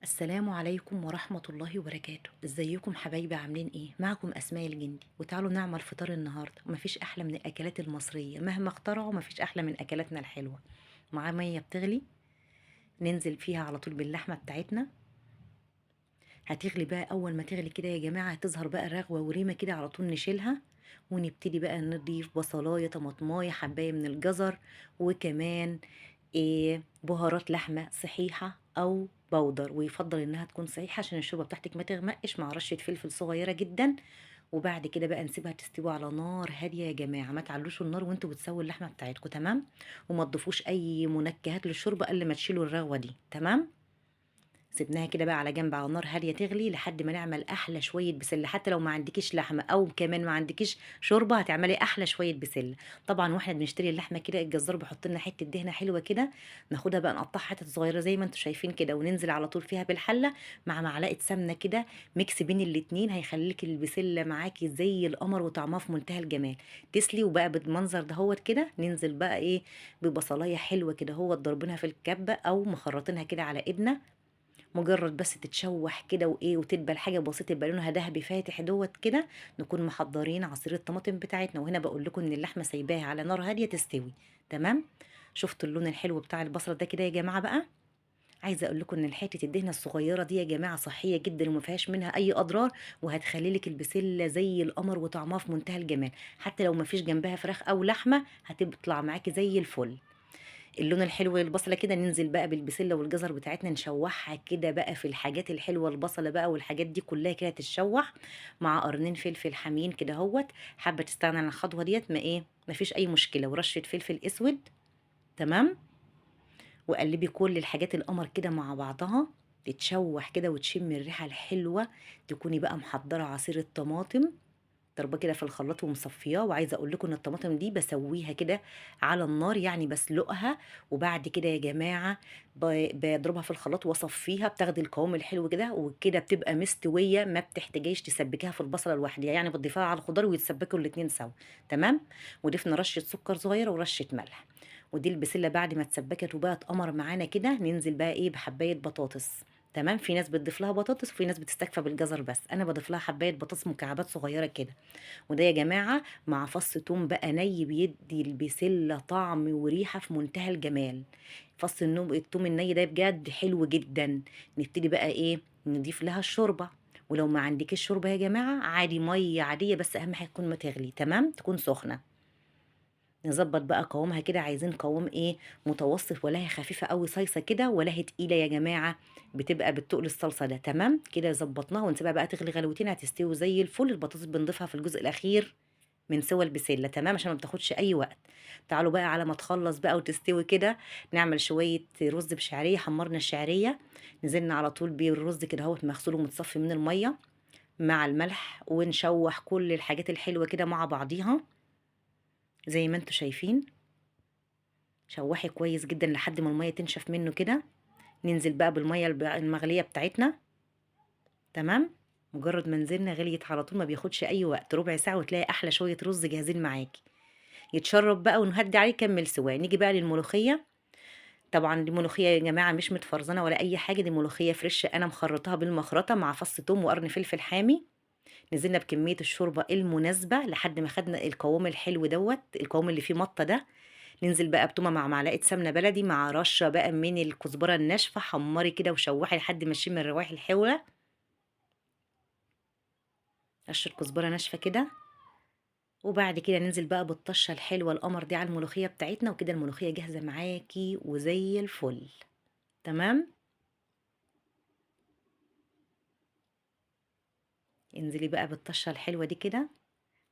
السلام عليكم ورحمة الله وبركاته. ازيكم حبايبي؟ عاملين ايه؟ معكم اسماء الجندي، وتعالوا نعمل فطار النهارده. مفيش احلى من الاكلات المصرية مهما اخترعوا، مفيش احلى من اكلاتنا الحلوة. معاه مية بتغلي، ننزل فيها على طول باللحمة بتاعتنا. هتغلي بقى، اول ما تغلي كده يا جماعة هتظهر بقى رغوة وريمة كده، على طول نشيلها ونبتدي بقى نضيف بصلاية، طماطماية، حباية من الجزر، وكمان بهارات لحمة صحيحة أو بودر، ويفضل إنها تكون صحيحة عشان الشوربة بتاعتك ما تغمقش، مع رشة فلفل صغيرة جدا. وبعد كده بقى نسيبها تستوي على نار هادية يا جماعة، ما تعلوش النار وانتوا بتسووا اللحمة بتاعتكم، تمام؟ وما تضيفوش أي منكهات للشوربة إلا ما تشيلوا الرغوة دي، تمام؟ سيبناها كده بقى على جنب على نار هاديه تغلي لحد ما نعمل احلى شويه بسله. حتى لو ما عندكيش لحمه او كمان ما عندكيش شوربه، هتعملي احلى شويه بسله. طبعا واحنا بنشتري اللحمه كده، الجزار بيحط لنا حته دهنه حلوه كده، ناخدها بقى نقطعها حتت صغيره زي ما انتم شايفين كده، وننزل على طول فيها بالحله مع معلقه سمنه كده. ميكس بين الاتنين هيخليك البسله معاكي زي القمر، وطعمها في منتهى الجمال. تسلي وبقى بالمنظر دهوت كده، ننزل بقى ببصلايه حلوه كده، هو ضربينها في الكبه او مخرطينها كده على ايدنا. مجرد بس تتشوح كده وتدبل حاجه بسيطه، يبقى لونها ذهبي فاتح دوت كده، نكون محضرين عصير الطماطم بتاعتنا. وهنا بقول لكم ان اللحمه سايباها على نار هاديه تستوي، تمام؟ شفتوا اللون الحلو بتاع البصله ده كده يا جماعه بقى؟ عايزه اقول لكم ان حته الدهنه الصغيره دي يا جماعه صحيه جدا، وما فيهاش منها اي اضرار، وهتخلي لك البسله زي القمر وطعمها في منتهى الجمال. حتى لو ما فيش جنبها فراخ او لحمه هتطلع معاكي زي الفل. اللون الحلو للبصله كده، ننزل بقى بالبسله والجزر بتاعتنا، نشوحها كده بقى في الحاجات الحلوه، البصله بقى والحاجات دي كلها كده تتشوح مع قرنين فلفل حامين كده اهوت. حابه تستغنى عن الخطوه ديت، ما فيش اي مشكله، ورشه فلفل اسود، تمام؟ وقلبي كل الحاجات القمر كده مع بعضها، تتشوح كده وتشم الريحه الحلوه. تكوني بقى محضره عصير الطماطم، ضرباه كده في الخلاط ومصفياه. وعايزه اقول لكم ان الطماطم دي بسويها كده على النار، يعني بسلقها. وبعد كده يا جماعه بضربها في الخلاط واصفيها، بتاخدي القوام الحلو كده، وكده بتبقى مستويه، ما بتحتاجيش تسبكيها في البصله لوحدها، يعني بتضيفيها على الخضار ويتسبكوا الاتنين سوا، تمام؟ وضفنا رشه سكر صغيره ورشه ملح. ودي البسله بعد ما اتسبكت وبقت قمر معانا كده، ننزل بقى بحبايه بطاطس. تمام، في ناس بتضيف لها بطاطس وفي ناس بتستكفى بالجزر، بس انا بضيف لها حبايه بطاطس مكعبات صغيره كده. وده يا جماعة مع فص توم بقى ني، بيدي البسلة طعم وريحة في منتهى الجمال. فص التوم الني ده بجد حلو جدا. نبتدي بقى نضيف لها الشوربة. ولو ما عندكيش شوربة يا جماعة، عادي مية عادية، بس أهم حاجة تكون ما تغلي، تمام؟ تكون سخنة. نظبط بقى قوامها كده، عايزين قوام متوسط، ولا هي خفيفة قوي صيصة كده، ولا هي تقيلة يا جماعة، بتبقى بالتقل الصلصة ده، تمام كده؟ ظبطناها ونسيبها بقى تغلي غلوتين، هتستوي زي الفل. البطاطس بنضيفها في الجزء الأخير من سوى البسلة، تمام؟ عشان ما بتاخدش اي وقت. تعالوا بقى على ما تخلص بقى وتستوي كده، نعمل شوية رز بشعرية. حمرنا الشعرية، نزلنا على طول بالرز كده اهوت، مغسول ومتصفي من المية، مع الملح، ونشوح كل الحاجات الحلوة كده مع بعضيها زي ما انتوا شايفين. شوحي كويس جدا لحد ما المية تنشف منه كده. ننزل بقى بالمية المغلية بتاعتنا، تمام؟ مجرد ما نزلنا غليت على طول، ما بياخدش اي وقت، ربع ساعة وتلاقي احلى شوية رز جاهزين معاكي. يتشرب بقى ونهدي عليه كمل سواء. نيجي بقى للملوخية. طبعا دي ملوخية يا جماعة مش متفرزنة ولا أي حاجة، دي ملوخية فريش، أنا مخرطاها بالمخرطة مع فص توم وقرن فلفل حامي. نزلنا بكمية الشوربة المناسبة لحد ما خدنا القوام الحلو دوت، القوام اللي فيه مطة ده. ننزل بقى بتومة مع معلقة سمنة بلدي، مع رشة بقى من الكزبرة الناشفة، حمري كده وشوحي لحد ما تشمي الروائح الحلوة. رشة كزبرة ناشفة كده. وبعد كده ننزل بقى بالطشة الحلوة القمر دي على الملوخية بتاعتنا، وكده الملوخية جاهزة معاكي وزي الفل، تمام؟ انزلي بقى بالطشة الحلوة دي كده،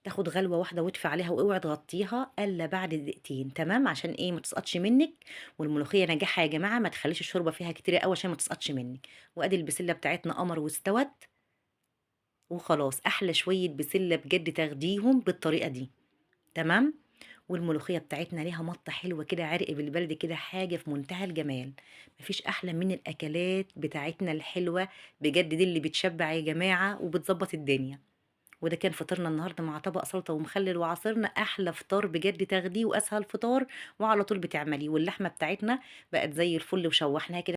تاخد غلوة واحدة واطفي عليها، واوعي تغطيها الا بعد دقيقتين، تمام؟ عشان ما تسقطش منك. والملوخية نجاحها يا جماعة ما تخليش الشوربة فيها كتير قوي عشان ما تسقطش منك. وادي البسلة بتاعتنا قمر واستوت، وخلاص احلى شوية بسلة بجد تاخديهم بالطريقة دي، تمام؟ والملوخية بتاعتنا ليها مطة حلوة كده، عرق بالبلد كده، حاجة في منتهى الجمال. مفيش أحلى من الأكلات بتاعتنا الحلوة، بجد دي اللي بتشبع يا جماعة وبتظبط الدنيا. وده كان فطرنا النهاردة مع طبق سلطة ومخلل وعصرنا، أحلى فطار بجد تاخديه، وأسهل فطار وعلى طول بتعمليه. واللحمة بتاعتنا بقت زي الفل، وشوحناها كده